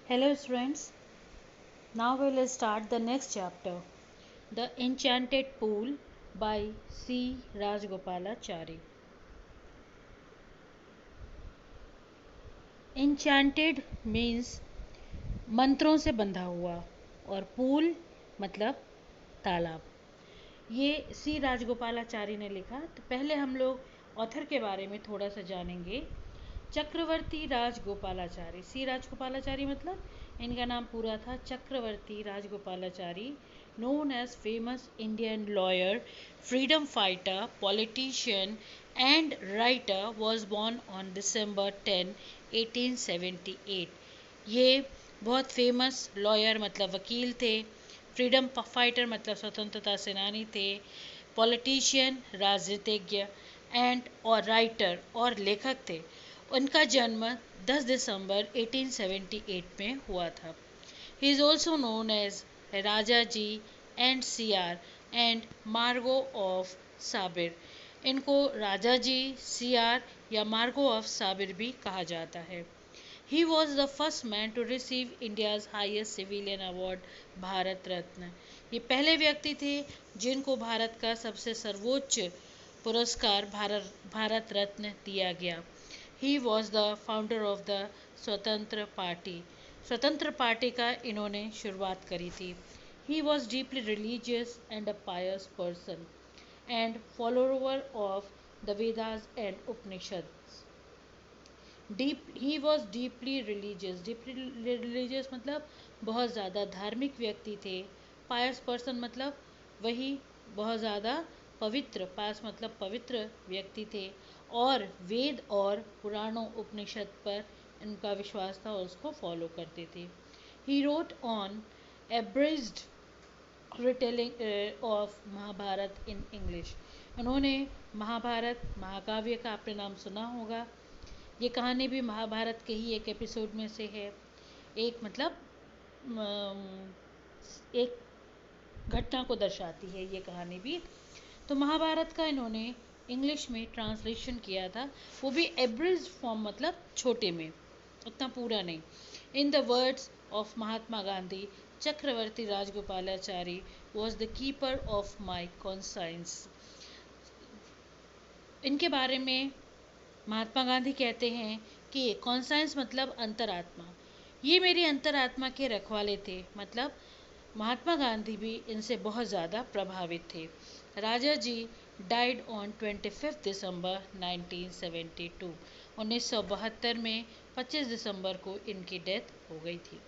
Hello students, now we will start the next chapter, The Enchanted Pool by C. Rajgopalachari. Enchanted means मंत्रों से बंधा हुआ और pool मतलब तालाब। ये सी राजगोपालाचारी ने लिखा। तो पहले हम लोग ऑथर के बारे में थोड़ा सा जानेंगे। चक्रवर्ती राजगोपालाचारी, सी राजगोपालाचारी मतलब इनका नाम पूरा था चक्रवर्ती Rajagopalachari, known as famous Indian lawyer, freedom fighter, politician and writer, was born on December 10, 1878। ये बहुत फेमस लॉयर मतलब वकील थे, फ्रीडम फाइटर मतलब स्वतंत्रता सेनानी थे, पॉलिटिशियन राजनीतिज्ञ एंड और राइटर और लेखक थे। उनका जन्म 10 दिसंबर 1878 में हुआ था। He is also known as Rajaji and CR and mango of साबिर। इनको राजा जी, सीआर या मार्गो ऑफ साबिर भी कहा जाता है। He was the first man to receive India's highest civilian award, Bharat Ratna. ये पहले व्यक्ति थे जिनको भारत का सबसे सर्वोच्च पुरस्कार भारत रत्न दिया गया। He was the founder of the स्वतंत्र पार्टी। स्वतंत्र पार्टी का इन्होंने शुरुआत करी थी। He was deeply religious and a pious person and follower of the Vedas and Upanishads। He was deeply religious मतलब बहुत ज़्यादा धार्मिक व्यक्ति थे। पायस पर्सन मतलब वही बहुत ज़्यादा पवित्र, पास मतलब पवित्र व्यक्ति थे और वेद और पुराणों उपनिषद पर इनका विश्वास था और उसको फॉलो करते थे। He wrote on abridged retelling of Mahabharata in English. उन्होंने महाभारत महाकाव्य का आपने नाम सुना होगा। ये कहानी भी महाभारत के ही एक एपिसोड में से है। एक मतलब एक घटना को दर्शाती है ये कहानी भी। तो महाभारत का इन्होंने इंग्लिश में ट्रांसलेशन किया था, वो भी एब्रिज्ड फॉर्म मतलब छोटे में, उतना पूरा नहीं। In the words of Mahatma Gandhi, Chakravarti Rajagopalachari was the keeper of my conscience. इनके बारे में महात्मा गांधी कहते हैं कि कॉन्साइंस मतलब अंतरात्मा, ये मेरी अंतरात्मा के रखवाले थे। मतलब महात्मा गांधी भी इनसे बहुत ज़्यादा प्रभावित थे। राजा जी डाइड ऑन 25 दिसंबर 1972। 1972 में 25 दिसंबर को इनकी डेथ हो गई थी।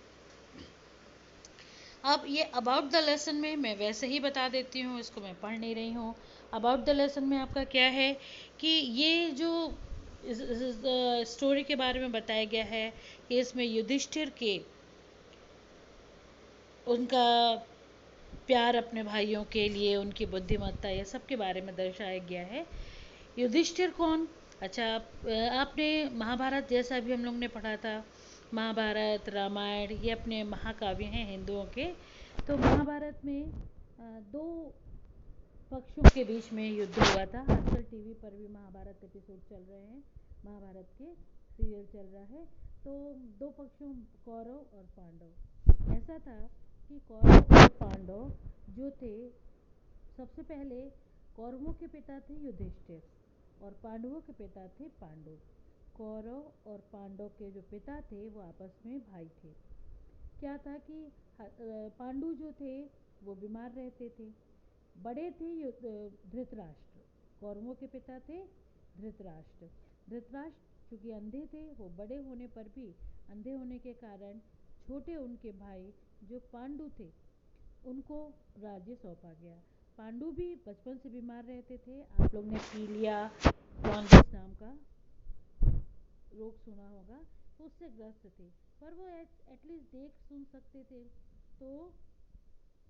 अब ये अबाउट द लेसन में मैं वैसे ही बता देती हूँ, इसको मैं पढ़ नहीं रही हूँ। अबाउट द लेसन में आपका क्या है कि ये जो इस स्टोरी के बारे में बताया गया है कि इसमें युधिष्ठिर के उनका प्यार अपने भाइयों के लिए, उनकी बुद्धिमत्ता, ये सब के बारे में दर्शाया गया है। युधिष्ठिर कौन? अच्छा, आपने महाभारत जैसा भी हम लोग ने पढ़ा था, महाभारत रामायण ये अपने महाकाव्य हैं हिंदुओं के। तो महाभारत में दो पक्षों के बीच में युद्ध हुआ था। आजकल टीवी पर भी महाभारत एपिसोड चल रहे हैं, महाभारत के सीरियल चल रहा है। तो दो पक्षों, कौरव और पांडव। ऐसा था कि कौरव और पांडव जो थे, सबसे पहले कौरवों के पिता थे युधिष्ठिर और पांडवों के पिता थे पांडु। कौरव और पांडव के जो पिता थे वो आपस में भाई थे। क्या था कि पांडु जो थे वो बीमार रहते थे। बड़े थे धृतराष्ट्र, कौरवों के पिता थे धृतराष्ट्र। धृतराष्ट्र चूँकि अंधे थे, वो बड़े होने पर भी अंधे होने के कारण छोटे उनके भाई जो पांडु थे उनको राज्य सौंपा गया। पांडु भी बचपन से बीमार रहते थे। आप लोग ने पीलिया जॉन्डिस नाम का रोग सुना होगा, तो उससे ग्रस्त थे, पर वो एटलीस्ट देख सुन सकते थे। तो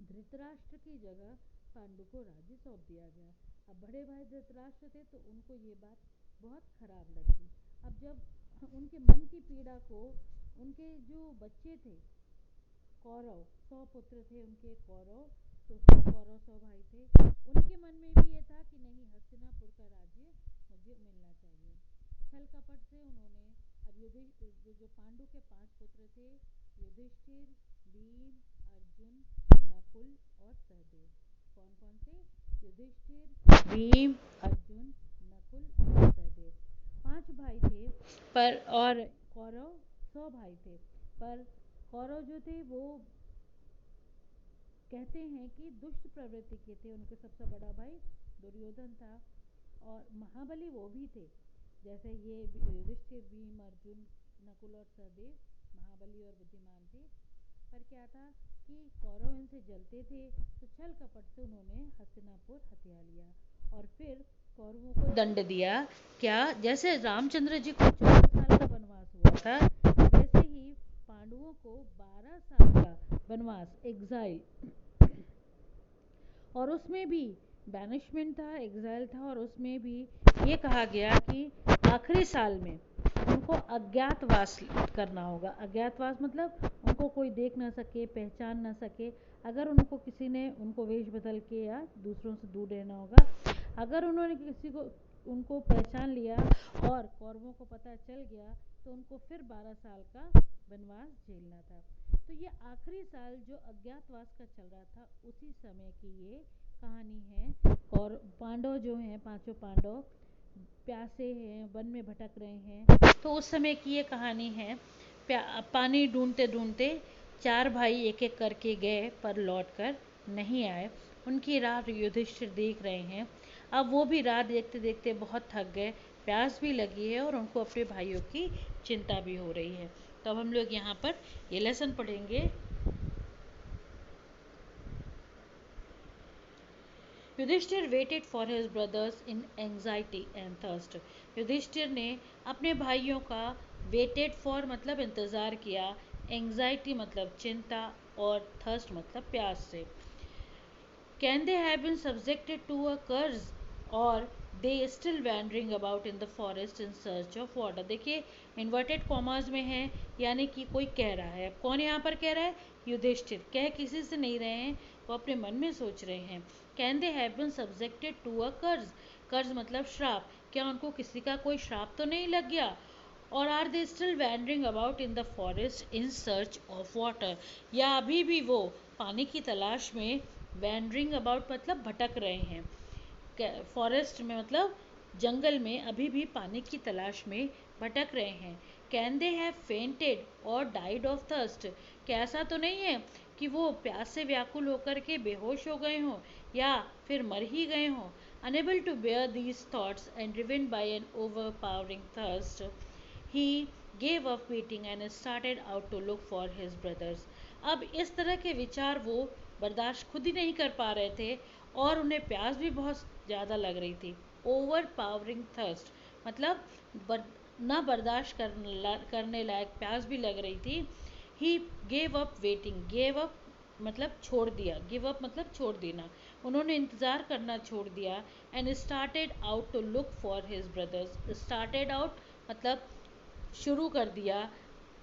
धृतराष्ट्र की जगह पांडु को राज्य सौंप दिया गया। अब बड़े भाई धृतराष्ट्र थे तो उनको ये बात बहुत खराब लगी। अब जब उनके मन की पीड़ा को उनके जो बच्चे थे कौरव, 100 पुत्र थे उनके कौरव, तो 100 कौरव 100 भाई थे, उनके मन में भी ये था कि नहीं, हस्तिनापुर का राज्य मुझे मिलना चाहिए। छल कपट से उन्होंने अब जो पांडु के 5 पुत्र थे, युधिष्ठिर, भीम, अर्जुन, नकुल और सहदेव। कौन कौन से? युधिष्ठिर, भीम, अर्जुन, नकुल और सहदेव। 5 भाई थे, पर और कौरव 100 भाई थे। पर कौरव जो थे वो कहते हैं कि दुष्ट प्रवृत्ति के थे। उनके सबसे बड़ा भाई दुर्योधन था, और महाबली वो भी थे। जैसे ये युधिष्ठिर, भीम, अर्जुन, नकुल और सहदेव महाबली और बुद्धिमान थे। पर क्या था कि कौरव इनसे जलते थे, तो छल कपट से उन्होंने हस्तिनापुर हथिया लिया और फिर कौरवों को दंड दिया। क्या? जैसे रामचंद्र जी को 14 साल का वनवास हुआ था, वैसे ही पांडवों को 12 साल का वनवास, एग्जाइल, और उसमें भी बैनिशमेंट था, एग्जाइल था, और उसमें भी ये कहा गया कि आखिरी साल में उनको अज्ञातवास करना होगा। अज्ञातवास मतलब उनको कोई देख ना सके, पहचान ना सके। अगर उनको किसी ने उनको वेश बदल के या दूसरों से दूर रहना होगा। अगर उन्होंने किसी को उनको पहचान लिया और कौरवों को पता चल गया, तो उनको फिर 12 साल का वनवास झेलना था। तो ये आखिरी साल जो अज्ञातवास का चल रहा था, उसी समय की ये कहानी है। और पांडव जो हैं, 5 पांडव प्यासे हैं, वन में भटक रहे हैं, तो उस समय की ये कहानी है। पानी ढूंढते ढूंढते 4 भाई एक एक करके गए, पर लौट कर नहीं आए। उनकी राह युधिष्ठिर देख रहे हैं। अब वो भी राह देखते देखते बहुत थक गए, प्यास भी लगी है और उनको अपने भाइयों की चिंता भी हो रही है। तो अब हम लोग यहाँ पर ये लेसन पढ़ेंगे। Yudhishthir waited for his brothers in anxiety and thirst. Yudhishthir ने अपने भाइयों का वेटेड फॉर मतलब इंतज़ार किया, एंजाइटी मतलब चिंता, और थर्स्ट मतलब प्यास से। Can they have been subjected to a curse और they still wandering about in the forest in search of water. देखिए इन्वर्टेड कॉमाज में है, यानी कि कोई कह रहा है। कौन यहाँ पर कह रहा है? युधिष्ठिर। कह किसी से नहीं रहे हैं, वो अपने मन में सोच रहे हैं। Can they have been subjected to a curse. Curse मतलब श्राप। क्या उनको किसी का कोई श्राप तो नहीं लग गया? और are they still wandering about in the forest in search of water, या अभी भी वो पानी की तलाश में वैंडरिंग अबाउट मतलब भटक रहे हैं। फॉरेस्ट में मतलब जंगल में अभी भी पानी की तलाश में भटक रहे हैं। कैन दे हैव फेंटेड और डाइड ऑफ थर्स्ट। क्या ऐसा तो नहीं है कि वो प्यास से व्याकुल होकर के बेहोश हो गए हों या फिर मर ही गए हों? Unable to bear these thoughts and driven by an overpowering thirst, he gave up waiting and started out to look for his brothers. अब इस तरह के विचार वो बर्दाश्त खुद ही नहीं कर पा रहे थे, और उन्हें प्यास भी बहुत ज़्यादा लग रही थी। ओवर पावरिंग थर्स्ट मतलब ना बर्दाश्त करने लायक प्यास भी लग रही थी। He gave up waiting, gave up मतलब छोड़ दिया, गिव अप मतलब छोड़ देना। उन्होंने इंतज़ार करना छोड़ दिया। And started out to look for his brothers. Started out मतलब शुरू कर दिया।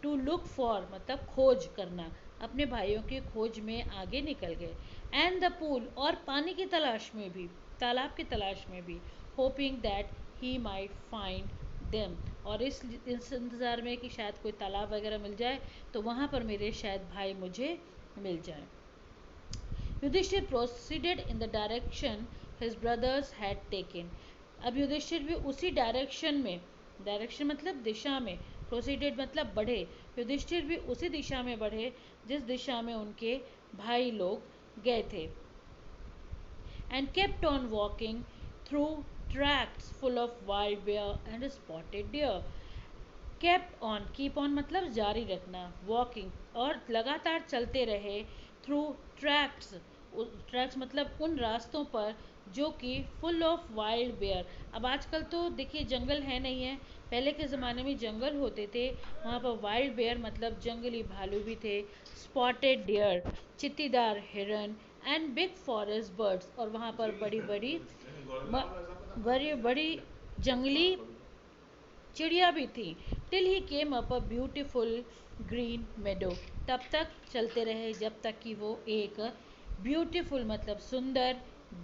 टू लुक फॉर मतलब खोज करना, अपने भाइयों की खोज में आगे निकल गए। एंड द पूल और पानी की तलाश में भी, तालाब की तलाश में भी। Hoping that he might find them, और इस इंतज़ार में कि शायद कोई तालाब वगैरह मिल जाए तो वहाँ पर मेरे शायद भाई मुझे मिल जाए। Yudhishthir proceeded in the direction his brothers had taken. अब युधिष्ठिर भी उसी डायरेक्शन में, डायरेक्शन मतलब दिशा में, प्रोसीडेड मतलब बढ़े। युधिष्ठिर भी उसी दिशा में बढ़े जिस दिशा में उनके भाई लोग गए थे। And kept on walking through tracks full of wild bear and spotted deer. Kept on, keep on मतलब जारी रखना, वॉकिंग और लगातार चलते रहे। थ्रू ट्रैक्स, ट्रैक्स मतलब उन रास्तों पर जो कि फुल ऑफ वाइल्ड बेयर। अब आजकल तो देखिए जंगल है नहीं है, पहले के ज़माने में जंगल होते थे, वहाँ पर वाइल्ड बेयर मतलब जंगली भालू भी थे। स्पॉटेड डियर चित्तीदार हिरन, एंड बिग फॉरेस्ट बर्ड्स, और वहाँ पर बड़ी बड़ी बड़ी बड़ी जंगली चिड़िया भी थी। Till he came up a beautiful green meadow, तब तक चलते रहे जब तक कि वो एक ब्यूटीफुल मतलब सुंदर,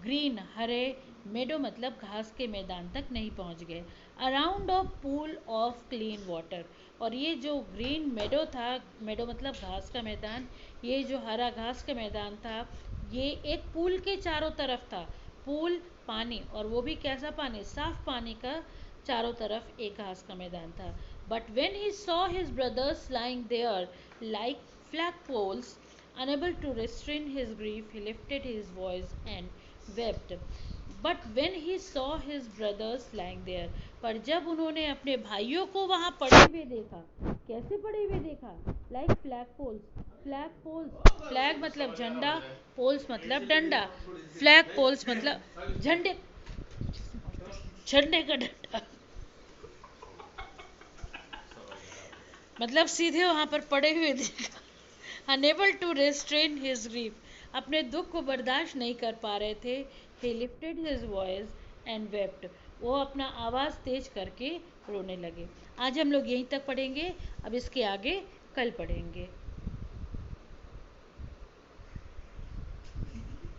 ग्रीन हरे मेडो मतलब घास के मैदान तक नहीं पहुंच गए। Around a pool of clean water, और ये जो ग्रीन मेडो था, मेडो मतलब घास का मैदान, ये जो हरा घास का मैदान था, ये एक पूल के चारों तरफ था। पूल पानी, और वो भी कैसा पानी, साफ पानी का चारों तरफ एक घास का मैदान था। But when he saw his brothers lying there like flag poles, unable to restrain his grief, he lifted his voice and wept. But when he saw his brothers lying there, पर जब उन्होंने अपने भाइयों को वहाँ पड़े हुए देखा, कैसे पड़े हुए देखा, like flag poles, flag poles, flag मतलब झंडा, पोल्स मतलब डंडा, फ्लैग पोल्स मतलब झंडे, झंडे का डंडा, मतलब सीधे वहाँ पर पड़े हुए देखा। Unable to restrain his grief, अपने दुख को बर्दाश्त नहीं कर पा रहे थे। He lifted his voice and wept, वो अपना आवाज़ तेज करके रोने लगे। आज हम लोग यहीं तक पढ़ेंगे, अब इसके आगे कल पढ़ेंगे।